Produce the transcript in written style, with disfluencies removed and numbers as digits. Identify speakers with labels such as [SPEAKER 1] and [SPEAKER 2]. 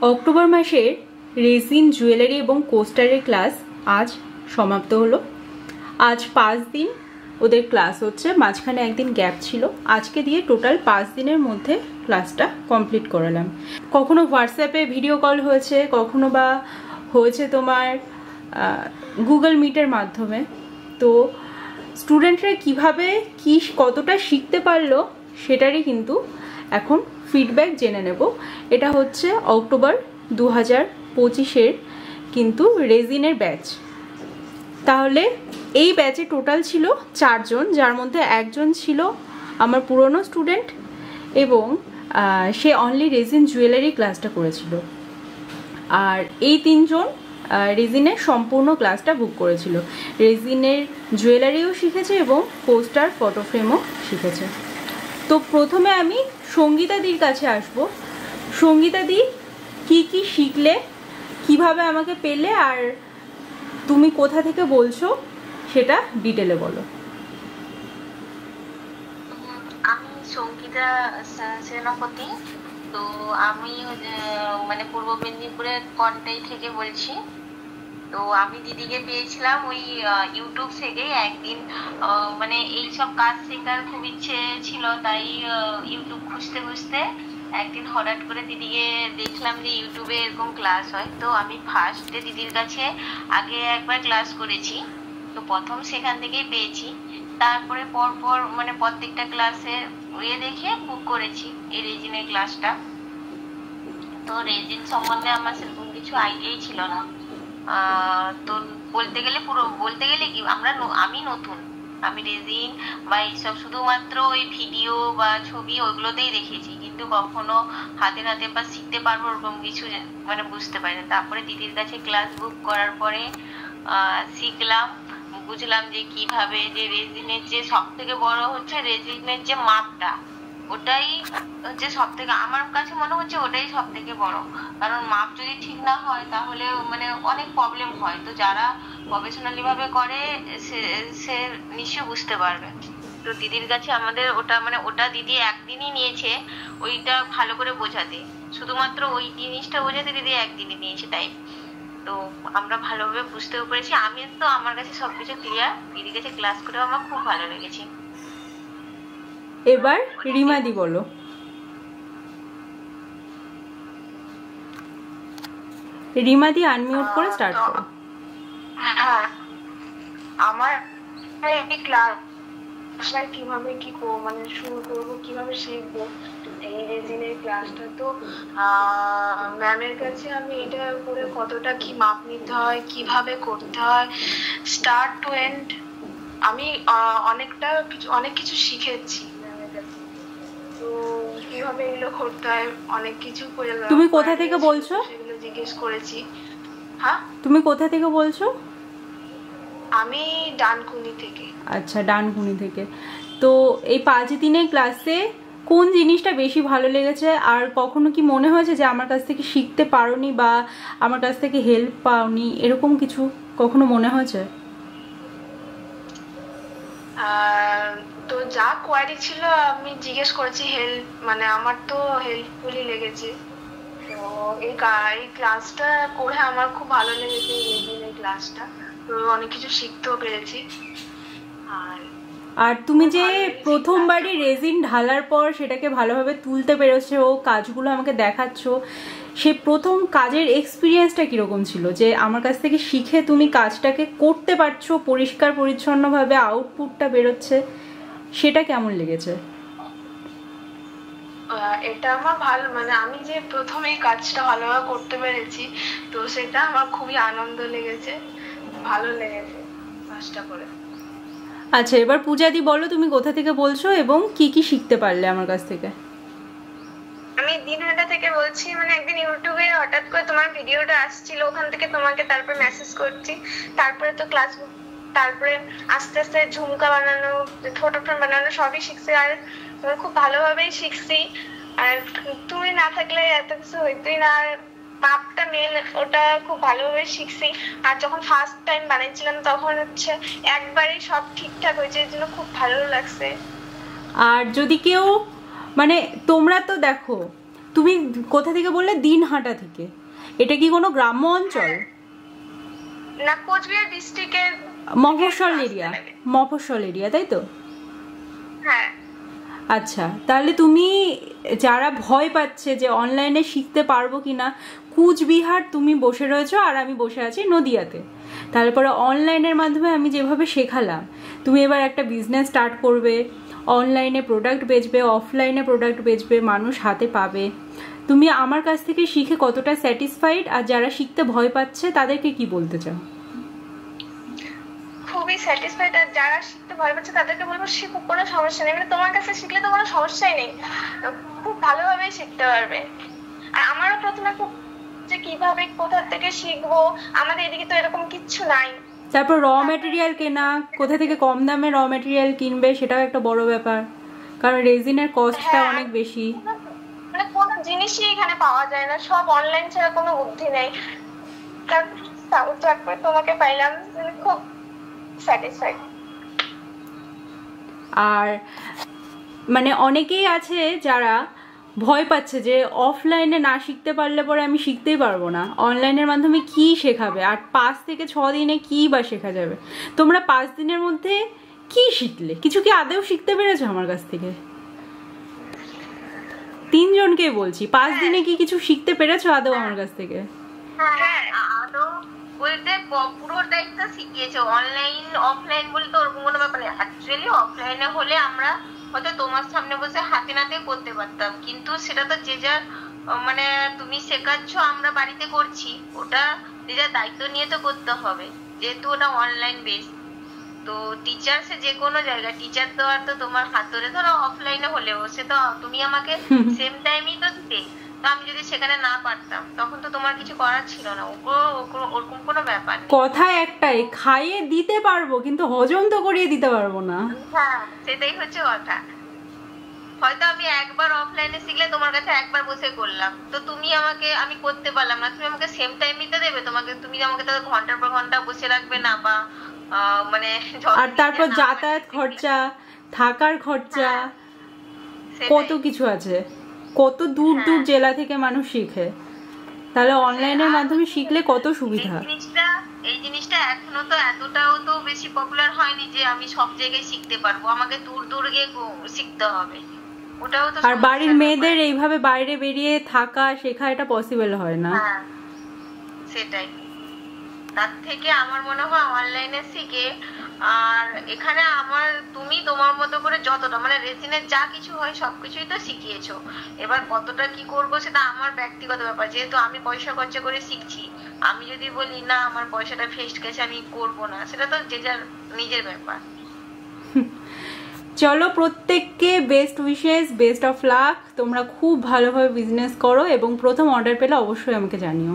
[SPEAKER 1] October মাসের raisin jewellery এবং কোস্টারের class আজ সমাপ্ত হলো। আজ 5 দিন ওদের ক্লাস হচ্ছে, মাঝখানে একদিন গ্যাপ ছিল। আজকে দিয়ে টোটাল 5 দিনের মধ্যে ক্লাসটা কমপ্লিট করালাম। কখনো হোয়াটসঅ্যাপে ভিডিও কল হয়েছে, কখনো বা হয়েছে তোমার গুগল মিটের মাধ্যমে। তো স্টুডেন্টরা কিভাবে কি কতটা শিখতে পারলো সেটারই কিন্তু এখন ফিডব্যাক জেনে নেব। এটা হচ্ছে অক্টোবর 2025-এর কিন্তু রেজিনের ব্যাচ। তাহলে এই ব্যাচে টোটাল ছিল 4 জন, যার মধ্যে একজন ছিল আমার পুরনো স্টুডেন্ট এবং সে অনলি রেজিন জুয়েলারি ক্লাসটা করেছিল, আর এই 3 জন রেজিনের সম্পূর্ণ ক্লাসটা বুক করেছিল। রেজিনের জুয়েলারিও শিখেছে এবং পোস্টার ফটো ফ্রেমও শিখেছে। তো প্রথমে আমি সঙ্গীতাদির কাছে আসব। সঙ্গীতাদি, কি কি শিখলে, কিভাবে আমাকে পেলে, আর তুমি কোথা থেকে বলছো সেটা ডিটেলে বলো।
[SPEAKER 2] আমি সঙ্গীতা সেনাপতি। তো আমি মানে পূর্ব মেদিনীপুরের কন্টাই থেকে বলছি। তো আমি দিদিকে পেয়েছিলাম ওই ইউটিউব থেকে। একদিন মানে এইসব কাজ শেখার খুব ইচ্ছে ছিল, তাই ইউটিউব খুঁজতে খুঁজতে একদিন হঠাৎ করে দিদিকে দেখলাম যে ইউটিউবে এরকম ক্লাস হয়। তো আমি ফার্স্টে দিদির কাছে আগে একবার ক্লাস করেছি, তো প্রথম সেখান থেকেই পেয়েছি। তারপরে পরপর মানে প্রত্যেকটা ক্লাসে দেখে বুক করেছি এই রেজিনের ক্লাসটা। তো রেজিন সম্বন্ধে আমার সেরকম কিছু আইডিয়াই ছিল না। তো বলতে গেলে কি আমি নতুন, আমি রেজিন বা এইসব শুধুমাত্র ওই ভিডিও বা ছবি ওইগুলোতেই দেখেছি, কিন্তু কখনো হাতে নাতে বা শিখতে পারবো ওরকম কিছু মানে বুঝতে পারি না। তারপরে দিদির কাছে ক্লাস বুক করার পরে শিখলাম, বুঝলাম যে কিভাবে যে রেজিনের যে সব থেকে বড় হচ্ছে রেজিনের যে মাপটা, ওটাই হচ্ছে সব থেকে, আমার কাছে মনে হচ্ছে ওটাই সব থেকে বড়। কারণ মাপ যদি ঠিক না হয় তাহলে মানে অনেক প্রবলেম হয়। তো যারা প্রফেশনালি ভাবে করে সে নিশ্চয় বুঝতে পারবে। তো দিদির কাছে আমাদের ওটা দিদি একদিনই নিয়েছে ওইটা ভালো করে বোঝাতে, শুধুমাত্র ওই জিনিসটা বোঝাতে দিদি একদিনই নিয়েছে। তাই তো আমরা ভালোভাবে বুঝতেও পেরেছি। আমি তো আমার কাছে সবকিছু ক্লিয়ার, দিদির কাছে ক্লাস করেও আমার খুব ভালো লেগেছে।
[SPEAKER 1] এবার রিমাদি বলো। রিমাদি আনমিউট করে স্টার্ট করো।
[SPEAKER 3] হ্যাঁ, আমার এই ক্লাস কিভাবে কি মানে শুরু করবো, কিভাবে শিখবো এই রেজিনের ক্লাসটা। তো ম্যামের কাছে আমি এটা করে কতটা কি মাপ নিতে হয়, কিভাবে করতে হয় স্টার্ট টু এন্ড, আমি অনেক কিছু শিখেছি ম্যামের কাছে। তো কিভাবে এগুলো করতে হয় অনেক কিছু।
[SPEAKER 1] তুমি কোথা থেকে বলছো?
[SPEAKER 3] সেগুলো জিজ্ঞেস করেছি। হ্যাঁ,
[SPEAKER 1] তুমি কোথা থেকে বলছো?
[SPEAKER 3] আমি ডানকুনি থেকে।
[SPEAKER 1] আচ্ছা, ডানকুনি থেকে। তো এই 5 দিনের ক্লাসে কোন জিনিসটা বেশি ভালো লেগেছে, আর কখনো কি মনে হয়েছে যে আমার কাছ থেকে শিখতে পারোনি বা আমার কাছ থেকে হেল্প পাওনি, এরকম কিছু কখনো মনে হয়েছে?
[SPEAKER 3] তো যা কোয়ারি ছিল আমি জিজ্ঞেস করেছি, হেল্প মানে আমার তো হেল্পফুলি লেগেছে। তো এই ক্লাসটা করে আমার খুব ভালো লেগেছে, এই ক্লাসটা। তো অনেক কিছু শিখতেও পেরেছি।
[SPEAKER 1] আর তুমি যে প্রথমবারই রেজিন ঢালার পর সেটাকে ভালোভাবে তুলতে পেরেছো, কাজগুলো আমাকে দেখাচ্ছ, সেই প্রথম কাজের এক্সপিরিয়েন্সটা কিরকম ছিল? যে আমার কাছ থেকে শিখে তুমি কাজটাকে করতে পারছো পরিষ্কার পরিচ্ছন্নভাবে, আউটপুটটা বেরোচ্ছে, সেটা কেমন লেগেছে?
[SPEAKER 3] এটা আমার ভালো, মানে আমি যে প্রথম এই কাজটা ভালোভাবে করতে পেরেছি, তো সেটা আমার খুবই আনন্দ লেগেছে, ভালো লেগেছে কাজটা করে।
[SPEAKER 1] আচ্ছা, এবার পূজাদি বলো তুমি কোথা থেকে বলছো এবং কি কি শিখতে পারলে আমার কাছ থেকে।
[SPEAKER 4] আমি দিনহাটা থেকে বলছি। মানে একদিন ইউটিউবে হঠাৎ করে তোমার ভিডিওটা আসছিল, ওখান থেকে তোমাকে তারপর মেসেজ করছি। তারপরে তো ক্লাস, তারপরে আস্তে আস্তে ঝুমকা বানানো, ফটো ফ্রেম বানানো সবই শিখছি, আর খুব ভালোভাবেই শিখছি। আর তুমি না থাকলে এত কিছু হইতোই না। আর মাপটা মেন, ওটা খুব ভালোভাবে শিখছি। আর যখন ফার্স্ট টাইম বানাইছিলাম তখন হচ্ছে একবারেই সব ঠিকঠাক হয়েছে, এর জন্য খুব ভালো লাগছে।
[SPEAKER 1] আর যদি কেউ মানে তোমরা তো দেখো, তুমি কোথা থেকে বললে? দিনহাটা থেকে। এটা কি কোনো গ্রাম্য অঞ্চল?
[SPEAKER 4] না, কোচবিহার ডিস্ট্রিক্টের
[SPEAKER 1] মফস্বল এরিয়া, তাই তো?
[SPEAKER 4] হ্যাঁ।
[SPEAKER 1] আচ্ছা, তাহলে তুমি যারা ভয় পাচ্ছে যে অনলাইনে শিখতে পারবো কিনা, কুচবিহার তুমি বসে রয়েছো আর আমি বসে আছি নদিয়াতে। তারপরে অনলাইনের মাধ্যমে আমি যেভাবে শেখালাম, তুমি এবার একটা বিজনেস স্টার্ট করবে, অনলাইনে প্রোডাক্ট বেচবে, অফলাইনে প্রোডাক্ট বেচবে, মানুষ হাতে পাবে। তুমি আমার কাছ থেকে শিখে কতটা স্যাটিসফাইড, আর যারা শিখতে ভয় পাচ্ছে তাদেরকে কি বলতে চাও?
[SPEAKER 4] খুবই স্যাটিসফাইড। আর যারা শিখতে ভয় পাচ্ছে তাদেরকে বলবো শিখুক, কোনো সমস্যা নেই। মানে তোমার কাছে শিখলে তো কোনো সমস্যাই নেই, খুব ভালোভাবেই শিখতে পারবে। আর আমারও প্রথমে খুব যে কিভাবে কোথা থেকে শিখবো, আমাদের এদিকে তো এরকম কিচ্ছু নাই।
[SPEAKER 1] তারপর র ম্যাটেরিয়াল কেনা, কোথা থেকে কম দামে র ম্যাটেরিয়াল কিনবে সেটাও একটা বড় ব্যাপার, কারণ রেজিনের কস্টটা অনেক বেশি।
[SPEAKER 4] মানে কোনো জিনিসই এখানে পাওয়া যায় না, সব অনলাইন ছাড়া কোনো বুদ্ধি নেই। তারপর তোমাকে পাইলাম, খুব স্যাটিসফাইড।
[SPEAKER 1] আর মানে অনেকেই আছে যারা ভয় পাচ্ছে যে অফলাইনে না শিখতে পারলে পরে আমি শিখতেই পারবো না, অনলাইনের মাধ্যমে কি শেখাবে, আর 5 থেকে 6 দিনে কি বা শেখা যাবে। তোমরা 5 দিনের মধ্যে কি শিখলে? কিছু কি আদৌ শিখতে পেরেছো আমার কাছ থেকে? 3 জনকেই বলছি, 5 দিনে কি কিছু শিখতে পেরেছো আদৌ আমার কাছ থেকে?
[SPEAKER 2] হ্যাঁ, আদৌ বলতে পুরোটাই তো শিখিয়েছো। অনলাইন অফলাইন বলতে ওরকম কোনো ব্যাপার নেই। অ্যাকচুয়ালি অফলাইনে হলে আমরা হয়তো তোমার সামনে বসে হাতে নাতে করতে পারতাম, কিন্তু সেটা তো যে যার মানে তুমি শেখাচ্ছ, আমরা বাড়িতে করছি, ওটা যে যার দায়িত্ব নিয়ে তো করতে হবে, যেহেতু ওটা অনলাইন বেস। তো টিচার সে যে কোনো জায়গায়, টিচার তো আর তো তোমার হাত ধরে, ধরো অফলাইনে হলেও সে তো তুমি আমাকে সেম টাইমই তো দিতে। তো আমি যদি সেখানে না পারতাম তখন তো তোমার কিছু করার ছিল না, ওরকম কোনো ব্যাপার নেই।
[SPEAKER 1] কথা একটাই, খাইয়ে দিতে পারবো কিন্তু হজম তো করিয়ে দিতে পারবো না।
[SPEAKER 2] হ্যাঁ, সেটাই হচ্ছে কথা। হয়তো আমি একবার অফলাইনে শিখলে তোমার কাছে একবার বসে করলাম, তো তুমি আমাকে, আমি করতে পারলাম না, তুমি আমাকে সেম টাইম দিতে দেবে? তুমি আমাকে তো ঘন্টার পর ঘন্টা বসে রাখবে না, বা মানে
[SPEAKER 1] আর তারপর যাতায়াত খরচা, থাকার খরচা, কত কিছু আছে, কত দূর দূর জেলা থেকে মানুষ শিখে। তাহলে অনলাইনের মাধ্যমে শিখলে কত সুবিধা।
[SPEAKER 2] এই জিনিসটা এখনো তো এতটাও তো বেশি পপুলার হয়নি যে আমি সব জায়গায় শিখতে পারবো, আমাকে দূর দূর গিয়ে শিখতে হবে। ওটাও তো,
[SPEAKER 1] আর বাড়ির মেয়েদের এইভাবে বাইরে বেরিয়ে থাকা শেখা এটা পসিবল হয় না।
[SPEAKER 2] সেটাই। তার থেকে আমার মনে হয় অনলাইনে শিখে, আর এখানে তুমি তোমার মতো করে যতটা মানে রেজিনের যা কিছু হয় সবকিছুই তো শিখিয়েছো। এবার কতটা কি করবো সেটা আমার ব্যক্তিগত ব্যাপার, যেহেতু আমি পয়সা খরচা করে শিখছি। আমি যদি বলি না আমার পয়সাটা ফেস্ট গেছে আমি করবো না, সেটা তো যে যার নিজের ব্যাপার।
[SPEAKER 1] চলো, প্রত্যেককে best wishes, best of luck. তোমরা খুব ভালোভাবে বিজনেস করো এবং প্রথম অর্ডার পেলে অবশ্যই আমাকে জানিও।